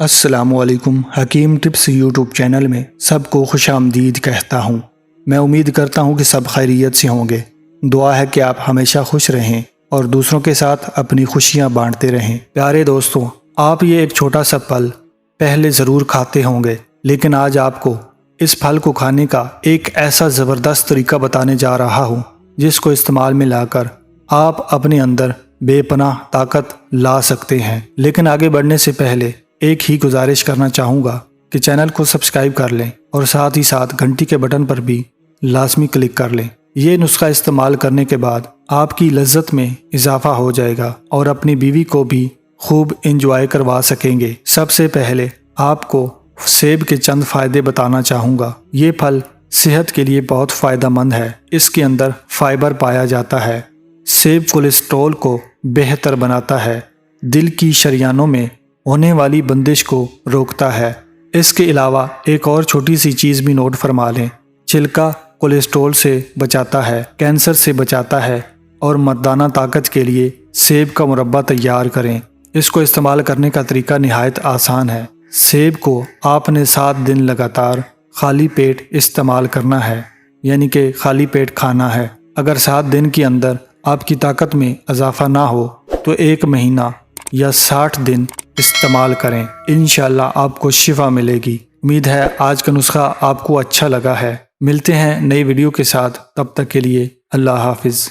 السلام علیکم۔ حکیم ٹپس یوٹیوب چینل میں سب کو خوش آمدید کہتا ہوں۔ میں امید کرتا ہوں کہ سب خیریت سے ہوں گے۔ دعا ہے کہ آپ ہمیشہ خوش رہیں اور دوسروں کے ساتھ اپنی خوشیاں بانٹتے رہیں۔ پیارے دوستوں، آپ یہ ایک چھوٹا سا پھل پہلے ضرور کھاتے ہوں گے، لیکن آج آپ کو اس پھل کو کھانے کا ایک ایسا زبردست طریقہ بتانے جا رہا ہوں جس کو استعمال میں لا کر آپ اپنے اندر بے پناہ طاقت لا سکتے ہیں۔ لیکن آگے بڑھنے سے پہلے ایک ہی گزارش کرنا چاہوں گا کہ چینل کو سبسکرائب کر لیں اور ساتھ ہی ساتھ گھنٹی کے بٹن پر بھی لازمی کلک کر لیں۔ یہ نسخہ استعمال کرنے کے بعد آپ کی لذت میں اضافہ ہو جائے گا اور اپنی بیوی کو بھی خوب انجوائے کروا سکیں گے۔ سب سے پہلے آپ کو سیب کے چند فائدے بتانا چاہوں گا۔ یہ پھل صحت کے لیے بہت فائدہ مند ہے۔ اس کے اندر فائبر پایا جاتا ہے۔ سیب کولیسٹرول کو بہتر بناتا ہے، دل کی شریانوں میں ہونے والی بندش کو روکتا ہے۔ اس کے علاوہ ایک اور چھوٹی سی چیز بھی نوٹ فرما لیں، چھلکا کولیسٹرول سے بچاتا ہے، کینسر سے بچاتا ہے اور مردانہ طاقت کے لیے سیب کا مربع تیار کریں۔ اس کو استعمال کرنے کا طریقہ نہایت آسان ہے۔ سیب کو آپ نے 7 دن لگاتار خالی پیٹ استعمال کرنا ہے، یعنی کہ خالی پیٹ کھانا ہے۔ اگر 7 دن کے اندر آپ کی طاقت میں اضافہ نہ ہو تو 1 مہینہ یا 60 دن استعمال کریں۔ انشاءاللہ آپ کو شفا ملے گی۔ امید ہے آج کا نسخہ آپ کو اچھا لگا ہے۔ ملتے ہیں نئی ویڈیو کے ساتھ، تب تک کے لیے اللہ حافظ۔